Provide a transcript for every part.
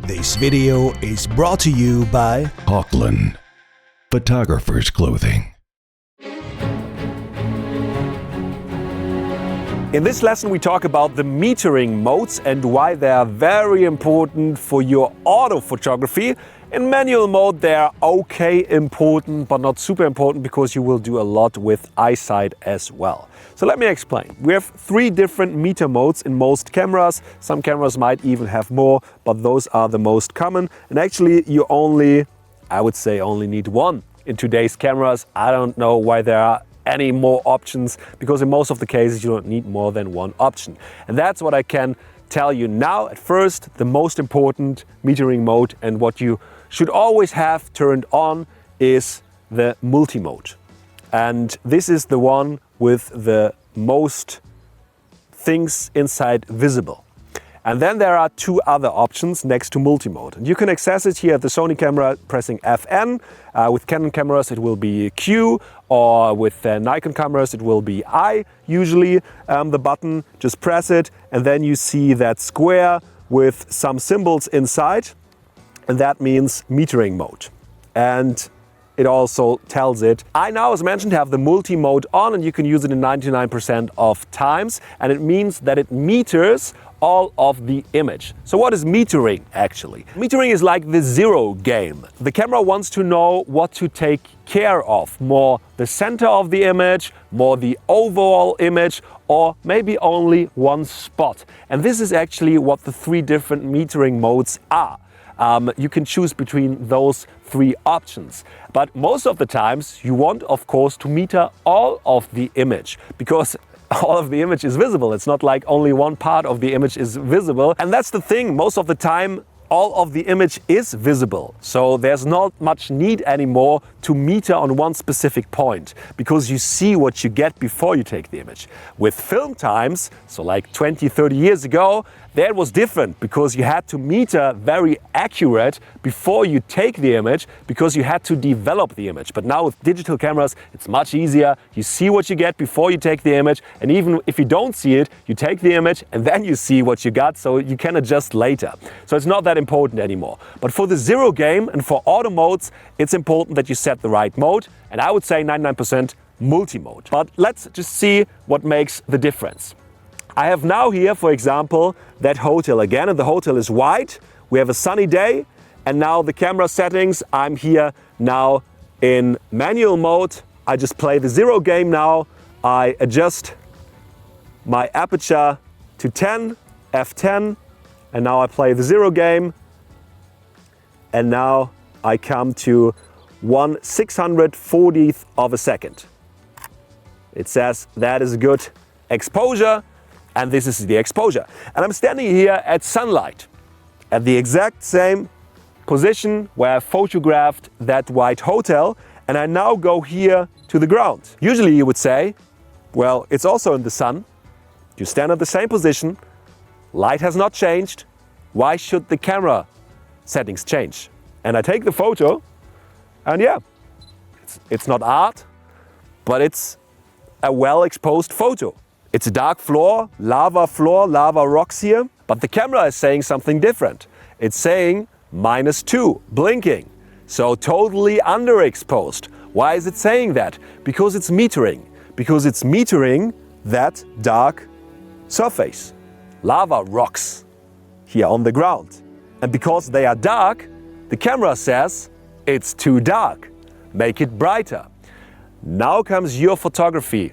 This video is brought to you by Auckland Photographer's Clothing. In this lesson we talk about the metering modes and why they are very important for your auto photography. In manual mode they are okay important, but not super important because you will do a lot with eyesight as well. So let me explain. We have 3 different meter modes in most cameras. Some cameras might even have more, but those are the most common. And actually you only, I would say, only need one in today's cameras. I don't know why there are any more options, because in most of the cases you don't need more than one option. And that's what I can tell you now. At first, the most important metering mode and what you should always have turned on is the multi-mode. And this is the one with the most things inside visible. And then there are 2 other options next to multi-mode. And you can access it here at the Sony camera pressing FN. With Canon cameras it will be Q, or with Nikon cameras it will be I. Usually the button, just press it and then you see that square with some symbols inside. And that means metering mode. And it also tells it. I now, as mentioned, have the multi-mode on, and you can use it in 99% of times. And it means that it meters all of the image. So what is metering actually? Metering is like the zero game. The camera wants to know what to take care of. More the center of the image, more the overall image, or maybe only one spot. And this is actually what the 3 different metering modes are. You can choose between those 3 options. But most of the times you want, of course, to meter all of the image, because all of the image is visible. It's not like only one part of the image is visible. And that's the thing, most of the time all of the image is visible. So there's not much need anymore to meter on one specific point, because you see what you get before you take the image. With film times, so like 20-30 years ago, that was different, because you had to meter very accurate before you take the image, because you had to develop the image. But now with digital cameras, it's much easier. You see what you get before you take the image, and even if you don't see it, you take the image and then you see what you got, so you can adjust later. So it's not that important anymore. But for the zero game and for auto modes, it's important that you set the right mode, and I would say 99% multi-mode. But let's just see what makes the difference. I have now here, for example, that hotel again, and the hotel is white. We have a sunny day, and now the camera settings, I'm here now in manual mode. I just play the zero game now. I adjust my aperture to 10, F10, and now I play the zero game. And now I come to 1/640th of a second. It says that is a good exposure. And this is the exposure. And I'm standing here at sunlight, at the exact same position where I photographed that white hotel, and I now go here to the ground. Usually you would say, well, it's also in the sun. You stand at the same position, light has not changed. Why should the camera settings change? And I take the photo, and yeah, it's not art, but it's a well-exposed photo. It's a dark floor, lava rocks here, but the camera is saying something different. It's saying -2, blinking, so totally underexposed. Why is it saying that? Because it's metering that dark surface, lava rocks here on the ground. And because they are dark, the camera says it's too dark, make it brighter. Now comes your photography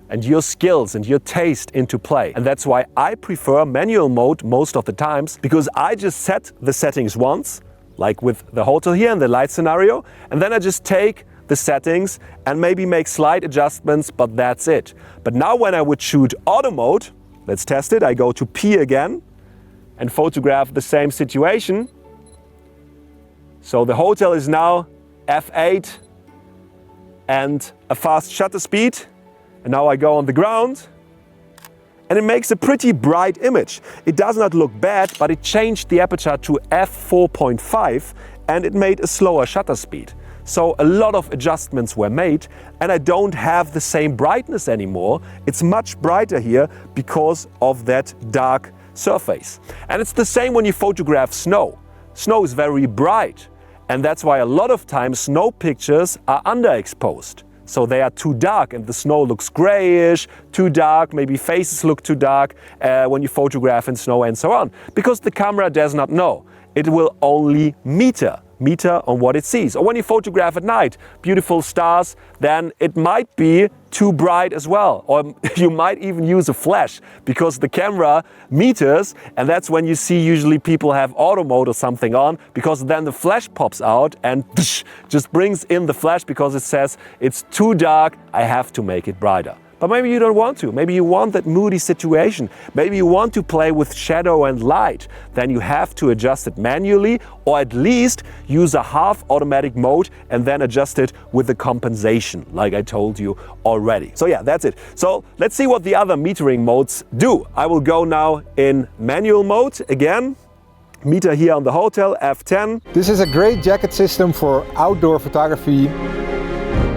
and your skills and your taste into play. And that's why I prefer manual mode most of the times, because I just set the settings once, like with the hotel here in the light scenario, and then I just take the settings and maybe make slight adjustments, but that's it. But now when I would shoot auto mode, let's test it, I go to P again and photograph the same situation. So the hotel is now F8 and a fast shutter speed. And now I go on the ground, and it makes a pretty bright image. It does not look bad, but it changed the aperture to f4.5 and it made a slower shutter speed. So a lot of adjustments were made, and I don't have the same brightness anymore. It's much brighter here because of that dark surface. And it's the same when you photograph snow. snow is very bright. And that's why a lot of times snow pictures are underexposed. So they are too dark and the snow looks grayish, too dark, maybe faces look too dark when you photograph in snow and so on. Because the camera does not know. It will only meter on what it sees. Or when you photograph at night, beautiful stars, then it might be too bright as well. Or you might even use a flash because the camera meters, and that's when you see usually people have auto mode or something on, because then the flash pops out and just brings in the flash because it says it's too dark, I have to make it brighter. But maybe you don't want to. Maybe you want that moody situation. Maybe you want to play with shadow and light. Then you have to adjust it manually, or at least use a half automatic mode and then adjust it with the compensation, like I told you already. So yeah, that's it. So let's see what the other metering modes do. I will go now in manual mode again. Meter here on the hotel, F10. This is a great jacket system for outdoor photography.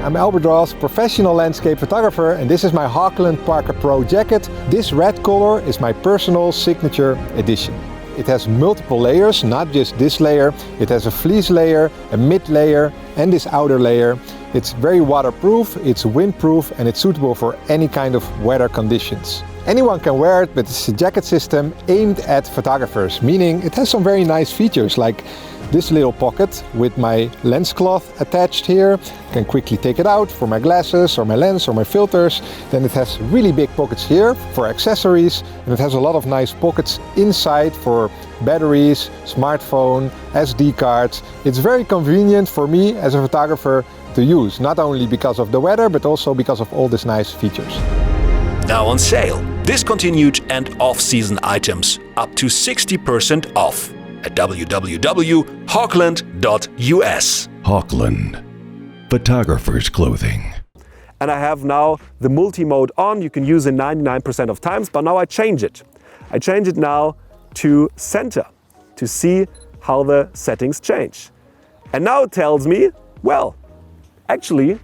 I'm Albert Ross, professional landscape photographer, and this is my Hochland Parker Pro jacket. This red color is my personal signature edition. It has multiple layers, not just this layer. It has a fleece layer, a mid layer, and this outer layer. It's very waterproof, it's windproof, and it's suitable for any kind of weather conditions. Anyone can wear it, but it's a jacket system aimed at photographers, meaning it has some very nice features like this little pocket with my lens cloth attached here. I can quickly take it out for my glasses or my lens or my filters. Then it has really big pockets here for accessories, and it has a lot of nice pockets inside for batteries, smartphone, SD cards. It's very convenient for me as a photographer to use, not only because of the weather, but also because of all these nice features. Now on sale, discontinued and off-season items up to 60% off at www.hochland.us. Hochland. Photographer's clothing. And I have now the multi-mode on. You can use it 99% of times, but now I change it. I change it now to center to see how the settings change. And now it tells me, well, actually,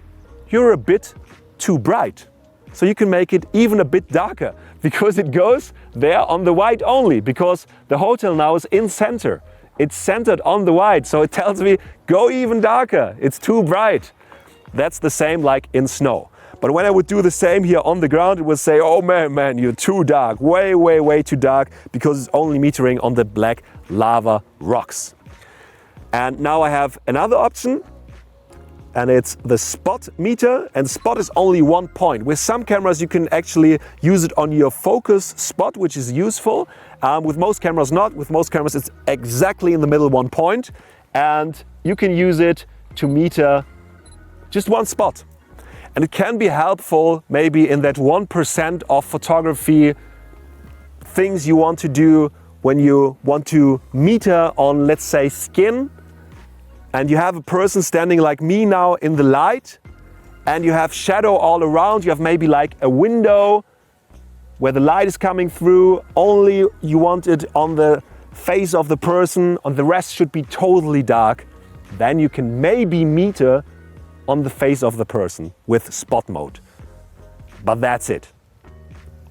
you're a bit too bright. So you can make it even a bit darker because it goes there on the white only, because the hotel now is in center. It's centered on the white, so it tells me go even darker, it's too bright. That's the same like in snow. But when I would do the same here on the ground, it would say, oh man, you're too dark, way too dark, because it's only metering on the black lava rocks. And now I have another option, and it's the spot meter, and spot is only 1 point. With some cameras you can actually use it on your focus spot, which is useful. With most cameras not. With most cameras it's exactly in the middle 1 point, and you can use it to meter just one spot. And it can be helpful maybe in that 1% of photography things you want to do when you want to meter on, let's say, skin. And you have a person standing like me now in the light, and you have shadow all around. You have maybe like a window where the light is coming through. Only you want it on the face of the person, and the rest should be totally dark. Then you can maybe meter on the face of the person with spot mode. But that's it.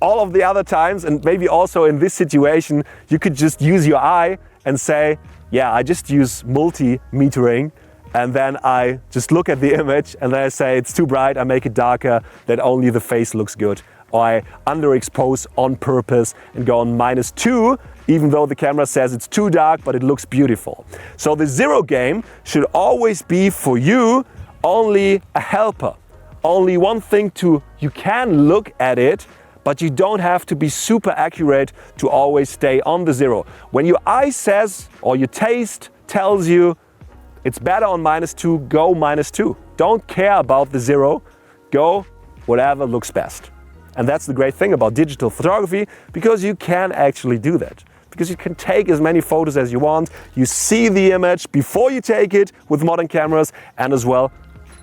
All of the other times, and maybe also in this situation, you could just use your eye and say, yeah, I just use multi-metering, and then I just look at the image and then I say it's too bright, I make it darker, that only the face looks good. Or I underexpose on purpose and go on -2, even though the camera says it's too dark, but it looks beautiful. So the zero game should always be for you only a helper. Only one thing you can look at it, but you don't have to be super accurate to always stay on the zero. When your eye says, or your taste tells you it's better on -2, go -2. Don't care about the zero, go whatever looks best. And that's the great thing about digital photography, because you can actually do that. Because you can take as many photos as you want, you see the image before you take it with modern cameras, and as well,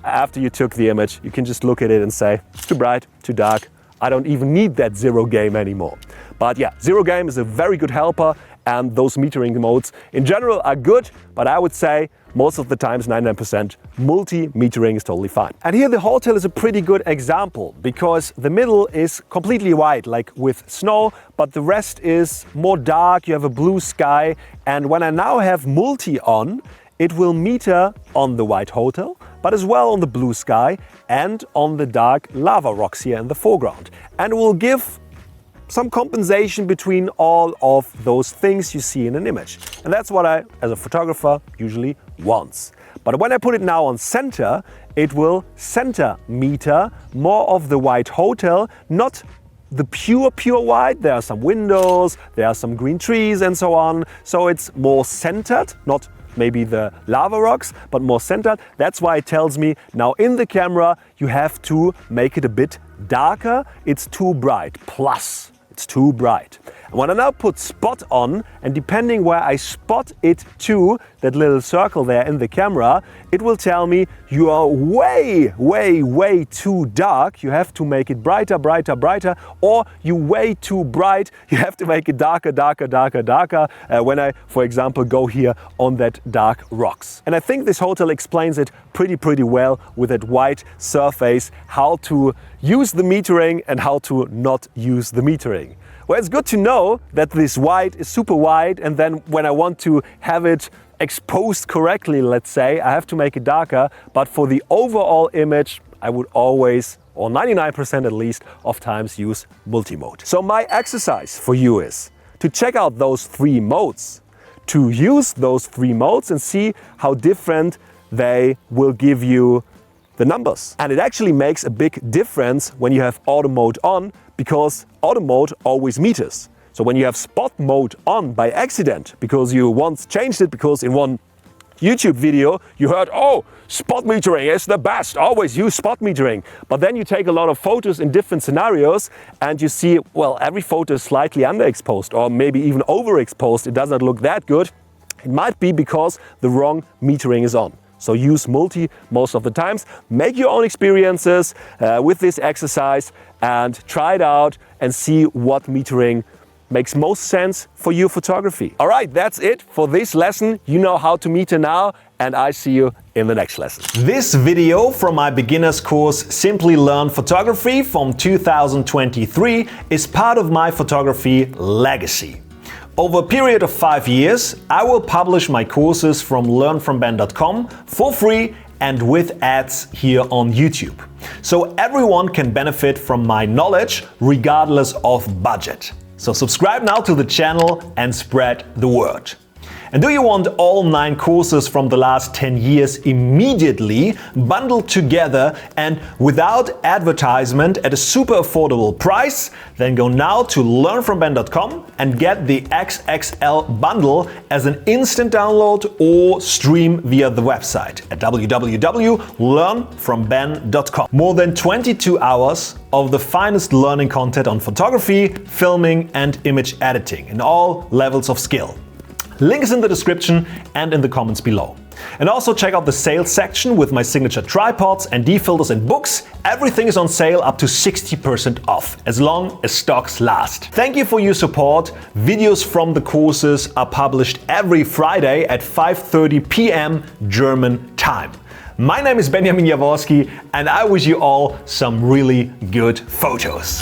after you took the image, you can just look at it and say, it's too bright, too dark, I don't even need that zero game anymore. But yeah, zero game is a very good helper, and those metering modes in general are good, but I would say most of the times, 99%, multi-metering is totally fine. And here the hotel is a pretty good example because the middle is completely white, like with snow, but the rest is more dark, you have a blue sky. And when I now have multi on, it will meter on the white hotel, but as well on the blue sky and on the dark lava rocks here in the foreground. And it will give some compensation between all of those things you see in an image. And that's what I, as a photographer, usually want. But when I put it now on center, it will center meter more of the white hotel, not the pure white. There are some windows, there are some green trees and so on. So it's more centered, not maybe the lava rocks, but more centered. That's why it tells me now in the camera, you have to make it a bit darker. It's too bright, plus. It's too bright. And when I now put spot on, and depending where I spot it to, that little circle there in the camera, it will tell me you are way too dark. You have to make it brighter, or you way too bright. You have to make it darker. When I, for example, go here on that dark rocks. And I think this hotel explains it pretty well with that white surface, how to use the metering and how to not use the metering. Well, it's good to know that this white is super white, and then when I want to have it exposed correctly, let's say, I have to make it darker. But for the overall image, I would always, or 99% at least, of times use multi-mode. So my exercise for you is to check out those 3 modes, to use those 3 modes and see how different they will give you the numbers. And it actually makes a big difference when you have auto mode on, because auto mode always meters. So when you have spot mode on by accident, because you once changed it, because in one YouTube video you heard, oh, spot metering is the best, always use spot metering. But then you take a lot of photos in different scenarios and you see, well, every photo is slightly underexposed or maybe even overexposed. It does not look that good. It might be because the wrong metering is on. So use multi most of the times. Make your own experiences with this exercise and try it out and see what metering makes most sense for your photography. All right, that's it for this lesson. You know how to meter now, and I see you in the next lesson. This video from my beginner's course, Simply Learn Photography from 2023, is part of my photography legacy. Over a period of 5 years, I will publish my courses from learnfromben.com for free and with ads here on YouTube. So everyone can benefit from my knowledge regardless of budget. So subscribe now to the channel and spread the word. And do you want all 9 courses from the last 10 years immediately bundled together and without advertisement at a super affordable price? Then go now to learnfromben.com and get the XXL Bundle as an instant download or stream via the website at www.learnfromben.com. More than 22 hours of the finest learning content on photography, filming and image editing in all levels of skill. Links in the description and in the comments below. And also check out the sales section with my signature tripods and D-filters and books. Everything is on sale up to 60% off, as long as stocks last. Thank you for your support. Videos from the courses are published every Friday at 5:30 p.m. German time. My name is Jaworskyj and I wish you all some really good photos.